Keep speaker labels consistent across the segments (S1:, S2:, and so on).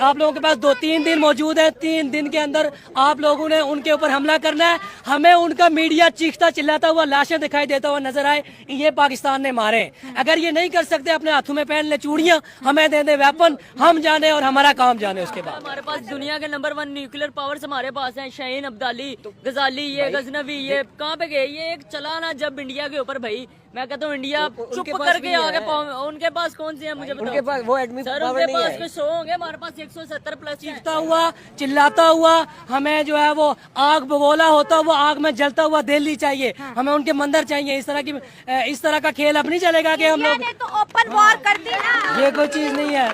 S1: आप लोगों के पास 2-3 दिन मौजूद है, 3 दिन के अंदर आप लोगों ने उनके ऊपर हमला करना है। हमें उनका मीडिया चीखता चिल्लाता हुआ, लाशें दिखाई देता हुआ नजर आए, ये पाकिस्तान ने मारे। अगर ये नहीं कर सकते, अपने हाथों में पहन ले चूड़ियां, हमें दे दे वेपन, हम जाने और हमारा काम जाने। उसके बाद
S2: हमारे पास दुनिया के नंबर 1 न्यूक्लियर पावर्स हमारे पास हैं, शाहीन, अब्दाली, गजाली, ये गजनवी, ये कहाँ पे गए? ये एक चला ना जब इंडिया के ऊपर भाई, मैं कहता हूँ इंडिया चुप करके आगे, उनके पास कौन से हैं मुझे बताओ?
S3: उनके पास वो एडमिट
S2: सर उनके पास कुछ शो होंगे, हमारे पास 170 प्लस
S1: चीखता हुआ चिल्लाता हुआ हमें जो है वो आग बगोला होता हुआ, आग में जलता हुआ दिल्ली चाहिए। हमें उनके मंदिर चाहिए। इस तरह का खेल अब नहीं चलेगा कि हम लोग
S4: तो ओपन वॉर कर दी ना,
S1: ये कोई चीज नहीं है।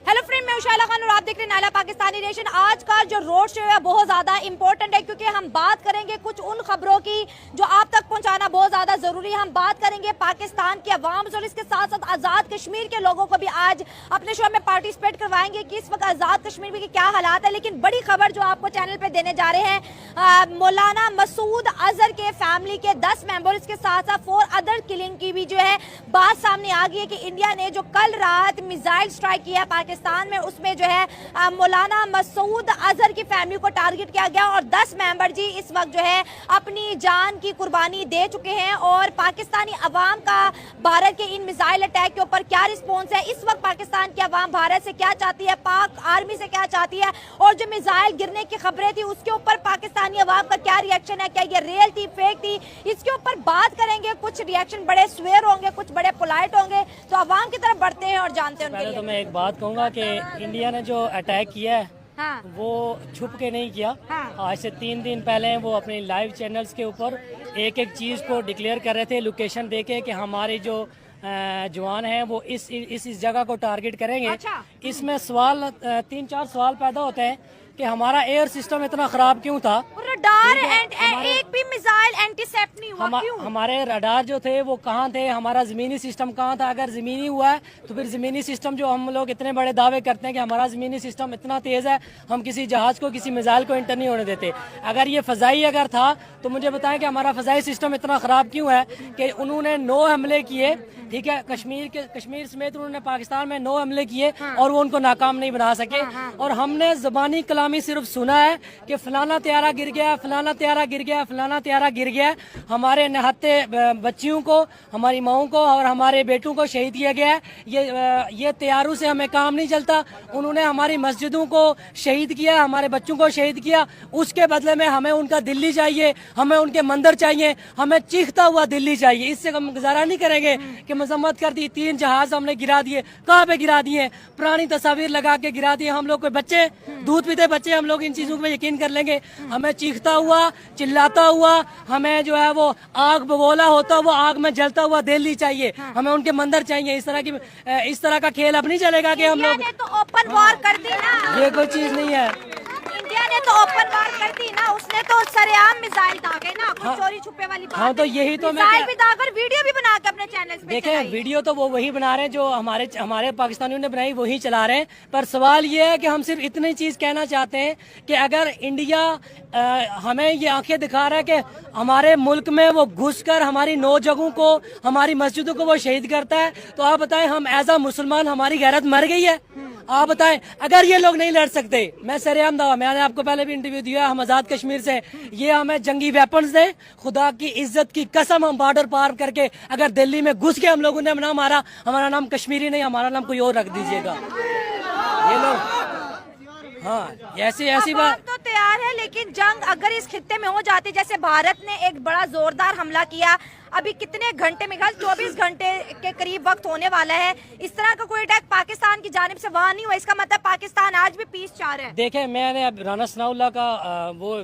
S4: हेलो फ्रेंड, मैं उषा खान और आप देख रहे हैं नाला पाकिस्तानी नेशन। आज का जो रोड शो है बहुत ज्यादा इंपॉर्टेंट है, क्योंकि हम बात करेंगे कुछ उन खबरों की जो आप तक पहुंचाना बहुत ज्यादा जरूरी है। हम बात करेंगे पाकिस्तान की अवाम से और इसके साथ साथ आजाद कश्मीर के लोगों को भी आज अपने शो में पार्टिसिपेट करवाएंगे कि इस वक्त आजाद कश्मीर में क्या हालात है। लेकिन बड़ी खबर जो आपको चैनल पे देने जा रहे हैं, मौलाना मसूद अजहर के फैमिली के 10 मेंबर्स के साथ साथ 4 अदर किलिंग की भी जो है बात सामने आ गई है कि इंडिया ने जो कल रात मिसाइल स्ट्राइक किया है पाकिस्तान में, उसमें जो है मौलाना मसूद अजहर की फैमिली को टारगेट किया गया और 10 मेंबर जी इस वक्त जो है अपनी जान की कुर्बानी दे चुके हैं। और पाकिस्तानी अवाम का भारत के इन मिसाइल अटैक के ऊपर क्या रिस्पॉन्स है, इस वक्त पाकिस्तान की अवाम भारत से क्या चाहती है, पाक आर्मी से क्या चाहती है, और जो मिसाइल गिरने की खबरें थी उसके ऊपर पाकिस्तानी अवाम का क्या रिएक्शन है, क्या ये रियल थी, फेक थी, इसके ऊपर बात करेंगे। कुछ रिएक्शन बड़े स्वेयर होंगे, कुछ बड़े पोलाइट होंगे, तो अवाम की तरफ बढ़ते हैं और जानते हैं उनके लिए।
S1: तो मैं एक बात कहूँगा कि इंडिया ने जो अटैक किया है
S4: हाँ।
S1: वो छुप के नहीं किया।
S4: हाँ।
S1: आज से 3 दिन पहले वो अपने लाइव चैनल्स के ऊपर एक एक चीज़ को डिक्लेयर कर रहे थे, लोकेशन देके कि हमारी जो जवान हैं वो इस जगह को टारगेट करेंगे।
S4: अच्छा।
S1: इसमें सवाल 3-4 सवाल पैदा होते हैं कि हमारा एयर सिस्टम इतना खराब क्यों था,
S4: रडार एक भी मिसाइल एंटीसेप्ट नहीं हुआ, क्यों?
S1: हमारे रडार जो थे वो कहाँ थे, हमारा जमीनी सिस्टम कहाँ था। अगर जमीनी हुआ है तो फिर जमीनी सिस्टम, जो हम लोग इतने बड़े दावे करते हैं कि हमारा जमीनी सिस्टम इतना तेज है, हम किसी जहाज को, किसी मिसाइल को एंटर नहीं होने देते। अगर ये फजाई अगर था तो मुझे बताएं कि हमारा फजाई सिस्टम इतना खराब क्यों है कि उन्होंने 9 हमले किए, ठीक है, कश्मीर समेत उन्होंने पाकिस्तान में 9 हमले किए और वो उनको नाकाम नहीं बना सके। और हमने जबानी कलामी सिर्फ सुना है कि फलाना त्यारा गिर गया, फलाना त्यारा गिर गया, फलाना त्यारा गिर गया। हमारे नहाते बच्चियों को, हमारी माओं को और हमारे बेटों को शहीद किया गया है। ये त्यारों से हमें काम नहीं चलता। उन्होंने हमारी मस्जिदों को शहीद किया, हमारे बच्चों को शहीद किया, उसके बदले में हमें उनका दिल्ली चाहिए, हमें उनके मंदिर चाहिए, हमें चीखता हुआ दिल्ली चाहिए। इससे हम गुजारा नहीं करेंगे कि मजम्मत कर दी, 3 जहाज हमने गिरा दिए। कहाँ पे गिरा दिए? पुरानी तस्वीर लगा के गिरा दिए। हम लोग कोई बच्चे, दूध पीते बच्चे, हम लोग इन चीजों पे यकीन कर लेंगे? हमें चीखता हुआ चिल्लाता हुआ, हमें जो है वो आग बगोला होता हुआ, आग में जलता हुआ दिल्ली चाहिए। हमें उनके मंदिर चाहिए। इस तरह का खेल अब नहीं चलेगा कि हम लोग
S4: तो ओपन वॉर कर दी ना,
S1: ये कोई चीज नहीं है।
S4: इंडिया ने तो ओपन वॉर कर दी ना, उसने तो सरेआम मिसाइल दागे ना, कुछ चोरी छुपे वाली बात।
S1: हाँ, तो यही तो
S4: मिसाइल भी दागर, वीडियो भी बना के अपने चैनल पे
S1: देखें, वीडियो तो वो वही बना रहे हैं जो हमारे पाकिस्तानियों ने बनाई, वही चला रहे हैं। पर सवाल ये है कि हम सिर्फ इतनी चीज कहना चाहते हैं कि अगर इंडिया हमें ये आंखें दिखा रहा है कि हमारे मुल्क में वो घुसकर हमारी 9 जगहों को, हमारी मस्जिदों को वो शहीद करता है, तो आप बताएं, हम एज अ मुसलमान हमारी गैरत मर गई है? आप बताएं, अगर ये लोग नहीं लड़ सकते, मैं सरेआम दावा, मैंने आपको पहले भी इंटरव्यू दिया, हम आजाद कश्मीर से, ये हमें जंगी वेपन्स दे, खुदा की इज्जत की कसम, हम बॉर्डर पार करके अगर दिल्ली में घुस के हम लोगों ने ना मारा, हमारा नाम कश्मीरी नहीं, हमारा नाम कोई और रख दीजिएगा। ये लोग हाँ ऐसी बात
S4: तो तैयार है, लेकिन जंग अगर इस खित्ते में हो जाती, जैसे भारत ने एक बड़ा जोरदार हमला किया, अभी कितने घंटे में, 24 घंटे के करीब वक्त होने वाला है, इस तरह का कोई अटैक पाकिस्तान की जानिब से वहाँ नहीं हुआ, इसका मतलब पाकिस्तान आज भी पीस चाह रहा है।
S1: देखें, मैंने अब राना सनाउल्लाह का वो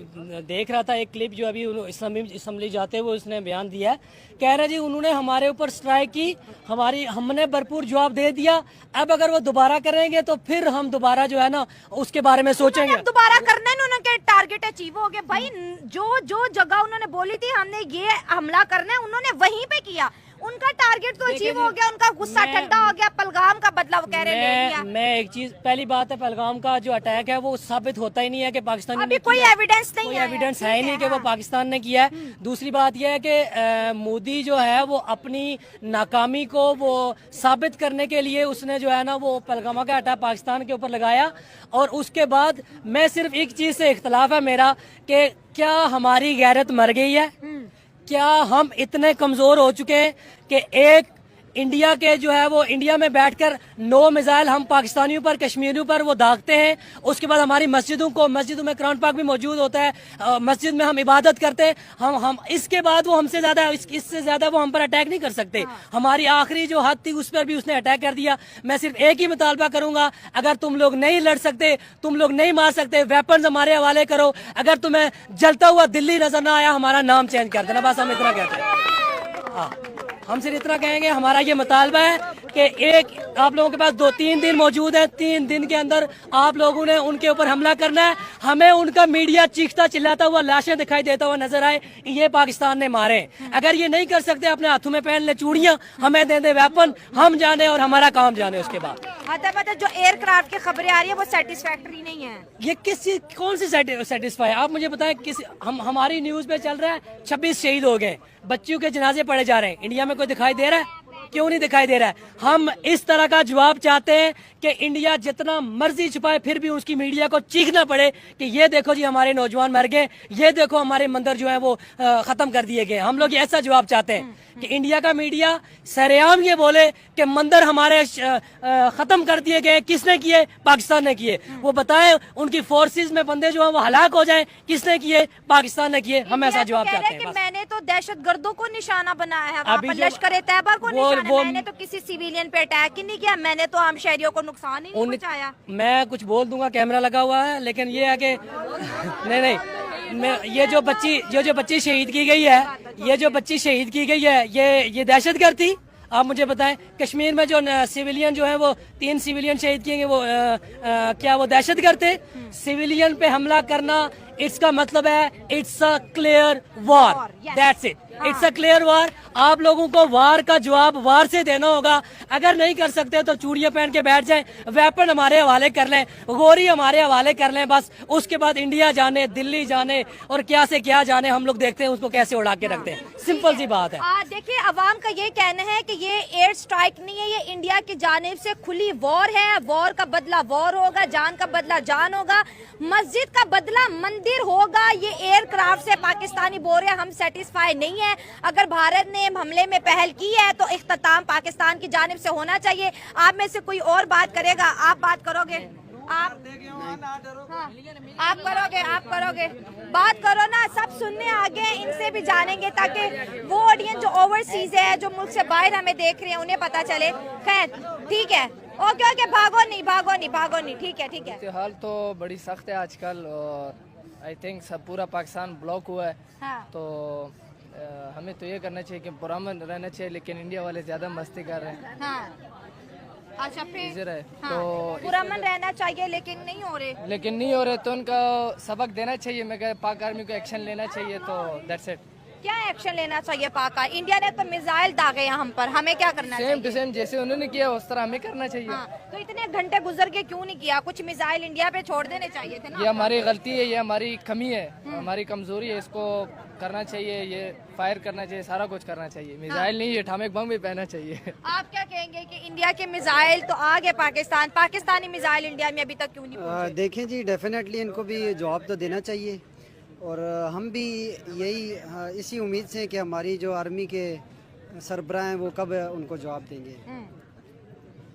S1: देख रहा था एक क्लिप, जो अभी असम्बली जाते हुए उसने बयान दिया है, कह रहे जी उन्होंने हमारे ऊपर स्ट्राइक की, हमने भरपूर जवाब दे दिया, अब अगर वो दोबारा करेंगे तो फिर हम दोबारा जो है ना उसके बारे में सोचेंगे।
S4: दोबारा करना है, उनके टारगेट अचीव हो गए भाई। जो जगह उन्होंने बोली थी हमने ये हमला करना है, उन्होंने वहीं पे किया, उनका टारगेट तो अचीव हो गया, उनका गुस्सा ठंडा हो गया, पहलगाम का बदला वो कह रहे हैं ले लिया।
S1: मैं एक चीज, पहली बात है पहलगाम का जो अटैक है वो साबित होता ही नहीं है कि पाकिस्तानी
S4: अभी
S1: ने
S4: कोई
S1: किया।
S4: एविडेंस नहीं
S1: कोई
S4: है,
S1: एविडेंस है ही नहीं कि वो पाकिस्तान ने किया है। दूसरी बात यह है कि मोदी जो है वो अपनी नाकामी को वो साबित करने के लिए उसने जो है ना वो पहलगाम का अटैक पाकिस्तान के ऊपर लगाया। और उसके बाद मैं सिर्फ एक चीज से इख्तलाफ है मेरा कि क्या हमारी गैरत मर गई है, क्या हम इतने कमजोर हो चुके हैं कि एक इंडिया के जो है वो इंडिया में बैठकर 9 मिसाइल हम पाकिस्तानियों पर कश्मीरियों पर वो दागते हैं। उसके बाद हमारी मस्जिदों में कुरान पाक भी मौजूद होता है, मस्जिद में हम इबादत करते हैं। हम इसके बाद वो हमसे ज्यादा इससे ज्यादा वो हम पर अटैक नहीं कर सकते। हमारी आखिरी जो हद थी उस पर भी उसने अटैक कर दिया। मैं सिर्फ एक ही मुतालबा करूंगा, अगर तुम लोग नहीं लड़ सकते, तुम लोग नहीं मार सकते, वेपन्स हमारे हवाले करो। अगर तुम्हें जलता हुआ दिल्ली नजर ना आया, हमारा नाम चेंज कर देना, बस हम इतना कहते हैं। हाँ, हम सिर्फ इतना कहेंगे, हमारा ये मुतालबा है कि एक आप लोगों के पास 2-3 दिन मौजूद है, 3 दिन के अंदर आप लोगों ने उनके ऊपर हमला करना है। हमें उनका मीडिया चीखता चिल्लाता हुआ, लाशें दिखाई देता हुआ नजर आए कि ये पाकिस्तान ने मारे। अगर ये नहीं कर सकते, अपने हाथों में पहन ले चूड़ियां, हमें दे दे वेपन, हम जाने और हमारा काम जाने। उसके बाद
S4: मतलब जो एयरक्राफ्ट की खबरें आ रही है वो सेटिस्फैक्टरी नहीं है।
S1: ये कौन सी सेटिस्फाई है? आप मुझे बताएं, हमारी न्यूज पे चल रहा है 26 शहीद हो गए, बच्चियों के जनाजे पड़े जा रहे हैं। इंडिया में कोई दिखाई दे रहा है? क्यों नहीं दिखाई दे रहा है? हम इस तरह का जवाब चाहते हैं कि इंडिया जितना मर्जी छुपाए फिर भी उसकी मीडिया को चीखना पड़े कि ये देखो जी हमारे नौजवान मर गए, ये देखो हमारे मंदिर जो है वो खत्म कर दिए गए। हम लोग ऐसा जवाब चाहते हैं कि इंडिया का मीडिया सरेआम ये बोले कि मंदिर हमारे खत्म कर दिए गए। किसने किए? पाकिस्तान ने किए। वो बताए उनकी फोर्सेस में बंदे जो है वो हलाक हो जाए, किसने किए? पाकिस्तान ने किए। हम ऐसा जवाब चाहते हैं।
S4: मैंने तो दहशतगर्दों को निशाना बनाया है,
S1: अभी
S4: लश्कर तैयबा को निशाना, मैंने तो किसी सिविलियन पे अटैक ही नहीं किया, मैंने तो आम शहरियों को नुकसान ही नहीं पहुंचाया।
S1: मैं कुछ बोल दूंगा, कैमरा लगा हुआ है, लेकिन ये है कि नहीं, मैं ये जो बच्ची शहीद की गई है, ये दहशतगर्द थी। आप मुझे बताएं, कश्मीर में जो सिविलियन जो है वो 3 सिविलियन शहीद किए, वो क्या वो दहशतगर्द थे? सिविलियन पे हमला करना, इसका मतलब है it's a clear war, that's it, it's a clear war. आप लोगों को वार का जवाब वार से देना होगा। अगर नहीं कर सकते तो चूड़ियां पहन के बैठ जाएं, वेपन हमारे हवाले कर लें, गोरी हमारे हवाले कर लें, बस उसके बाद इंडिया जाने, दिल्ली जाने और क्या से क्या जाने, हम लोग देखते हैं उसको कैसे उड़ा के रखते हैं। सिंपल सी बात है।
S4: देखिए, अवाम का ये कहना है कि ये एयर स्ट्राइक नहीं है, ये इंडिया की जानिब से खुली वॉर है। वॉर का बदला वॉर होगा, जान का बदला जान होगा, मस्जिद का बदला मंदिर होगा। ये एयरक्राफ्ट से पाकिस्तानी बोल रहे हैं हम सेटिस्फाई नहीं है। अगर भारत ने हमले में पहल की है तो इख्तिताम पाकिस्तान की जानिब से होना चाहिए। आप में से कोई और बात करेगा? आप बात करोगे? आप करोगे बात करो ना, सब सुनने आ गए, इनसे भी जानेंगे ताकि वो ऑडियंस जो ओवरसीज है, जो मुल्क से बाहर हमें देख रहे हैं, उन्हें पता चले। खैर ठीक है, ओके, भागो नहीं, ठीक है।
S3: हाल तो बड़ी सख्त है आजकल, और आई थिंक सब पूरा पाकिस्तान ब्लॉक हुआ है।
S4: हाँ।
S3: तो हमें तो ये करना चाहिए कि पुरअमन रहना चाहिए, लेकिन इंडिया वाले ज्यादा मस्ती कर रहे हैं।
S4: हाँ। अच्छा, फिर
S3: है
S4: हाँ,
S3: तो
S4: पुरअमन रहना चाहिए लेकिन नहीं हो रहे,
S3: तो उनका सबक देना चाहिए। मैं कह पाक आर्मी को एक्शन लेना चाहिए, तो दैट्स इट।
S4: क्या एक्शन लेना चाहिए? पाक इंडिया ने तो मिसाइल दागे हैं हम पर, हमें क्या करना चाहिए?
S3: सेम टू सेम जैसे उन्होंने किया उस तरह हमें करना चाहिए।
S4: हाँ, तो इतने घंटे गुजर के क्यों नहीं किया? कुछ मिसाइल इंडिया पे छोड़ देने चाहिए थे ना।
S3: ये हमारी गलती है, ये हमारी कमी है, हमारी कमजोरी है। इसको करना चाहिए, ये फायर करना चाहिए, सारा कुछ करना चाहिए। मिसाइल नहीं, एटॉमिक बम भी पहनना चाहिए।
S4: आप क्या कहेंगे कि इंडिया के मिसाइल तो आ गए पाकिस्तानी मिसाइल इंडिया में अभी तक क्यों नहीं पहुंचे?
S5: देखें जी, डेफिनेटली इनको भी जवाब तो देना चाहिए, और हम भी यही इसी उम्मीद से कि हमारी जो आर्मी के सरबराह हैं वो कब उनको जवाब देंगे।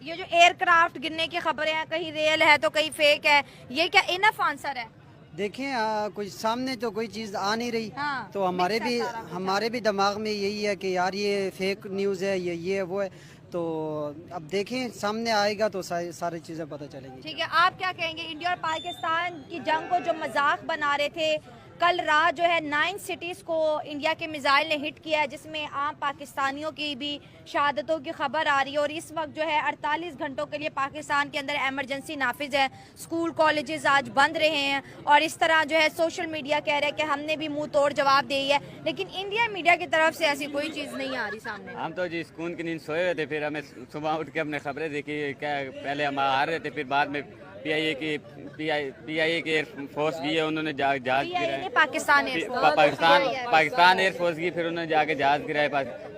S4: ये जो एयरक्राफ्ट गिरने की खबरें हैं, कहीं रियल है तो कहीं फेक है, ये क्या इनफ आंसर है?
S5: देखें, कुछ सामने तो कोई चीज़ आ नहीं रही।
S4: हाँ,
S5: तो हमारे भी दिमाग में यही है कि यार ये फेक न्यूज़ है, ये वो है। तो अब देखें, सामने आएगा तो सारी चीज़ें पता चलेंगी।
S4: ठीक है, आप क्या कहेंगे? इंडिया और पाकिस्तान की जंग को जो मजाक बना रहे थे, कल रात जो है 9 सिटीज़ को इंडिया के मिसाइल ने हिट किया है, जिसमें आम पाकिस्तानियों की भी शहादतों की खबर आ रही है। और इस वक्त जो है 48 घंटों के लिए पाकिस्तान के अंदर एमरजेंसी नाफिज है, स्कूल कॉलेजेस आज बंद रहे हैं और इस तरह जो है सोशल मीडिया कह रहा है कि हमने भी मुंह तोड़ जवाब दी है, लेकिन इंडियन मीडिया की तरफ से ऐसी कोई चीज़ नहीं आ रही सामने।
S6: हम तो जी सुकून की नींद सोए हुए थे, फिर हमें सुबह उठ के हमने खबरें देखी, क्या पहले हम आ रहे थे, फिर बाद में पीआईए की एयरफोर्स भी है, उन्होंने जहाज गिराए,
S4: पाकिस्तान एयरफोर्स
S6: पाकिस्तान एयरफोर्स की, फिर उन्होंने जाके जहाज गिराए।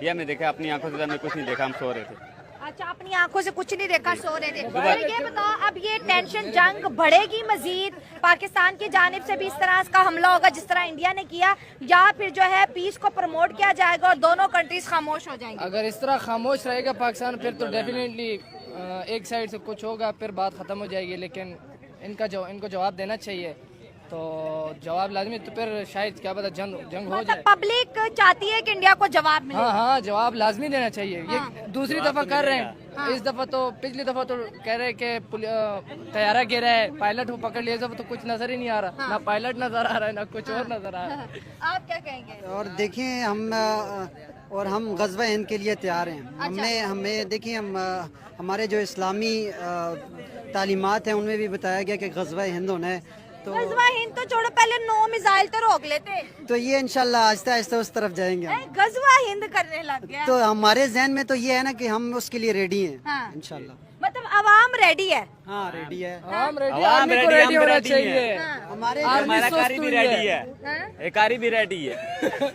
S6: ये हमने देखा अपनी आंखों से, हमने कुछ नहीं देखा, हम सो रहे थे।
S4: अच्छा, अपनी आंखों से कुछ नहीं देखा, सो रहे थे। और ये बताओ, अब ये टेंशन जंग बढ़ेगी मजीद, पाकिस्तान की जानिब से भी इस तरह का हमला होगा जिस तरह इंडिया ने किया, या फिर जो है पीस को प्रमोट किया जाएगा और दोनों कंट्रीज खामोश हो जाएंगी?
S3: अगर इस तरह खामोश रहेगा पाकिस्तान फिर तो डेफिनेटली एक साइड से कुछ होगा, फिर बात ख़त्म हो जाएगी। लेकिन इनको जवाब देना चाहिए, तो जवाब लाजमी, तो फिर शायद क्या पता जंग हो जाए।
S4: पब्लिक चाहती है कि इंडिया को जवाब मिले।
S3: हाँ, जवाब लाजमी देना चाहिए। ये दूसरी दफा कर रहे हैं, इस दफा तो, पिछली दफा तो कह रहे हैं कि तैयारा गिरा है, पायलट को पकड़ लिया, इस दफा तो कुछ नजर ही नहीं आ रहा, ना पायलट नजर आ रहा है, ना कुछ और नजर आ रहा है।
S4: आप क्या कहेंगे?
S5: और देखिए हम गज़वा हिंद के लिए तैयार हैं। हमें देखिए, हमारे जो इस्लामी तालीमात हैं उनमें भी बताया गया कि गज़वा हिंद होना है। तो
S4: गज़वा हिंद तो छोड़ो, पहले 9 मिसाइल तो रोक लेते,
S5: तो ये इंशाल्लाह आहिस्ता आहिस्ता उस तरफ जाएंगे हम।
S4: गज़वा हिंद करने लग गया।
S5: तो हमारे जहन में तो ये है ना कि हम उसके लिए रेडी हैं।
S4: हाँ।
S5: इंशाल्लाह।
S4: मतलब आवाम रेडी है।
S5: हाँ, रेडी है।
S3: आर्मी को रेडी होना चाहिए।
S5: हमारे
S6: हमारा कारी भी रेडी है, कारी भी रेडी है,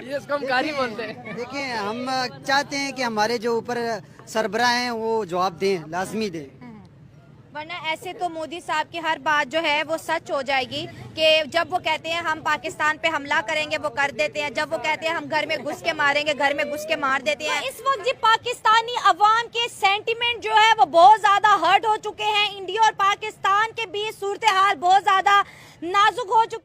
S3: ये इसको हम कारी बोलते हैं।
S5: देखिए, हम चाहते हैं कि हमारे जो ऊपर सरबराह हैं वो जवाब दें, लाजमी दें,
S4: वरना ऐसे तो मोदी साहब की हर बात जो है वो सच हो जाएगी कि जब वो कहते हैं हम पाकिस्तान पे हमला करेंगे वो कर देते हैं, जब वो कहते हैं हम घर में घुस के मारेंगे घर में घुस के मार देते हैं। इस वक्त जी पाकिस्तानी अवाम के सेंटिमेंट जो है वो बहुत ज्यादा हर्ट हो चुके हैं। इंडिया और पाकिस्तान के बीच सूरत हाल बहुत ज्यादा नाजुक हो चुकी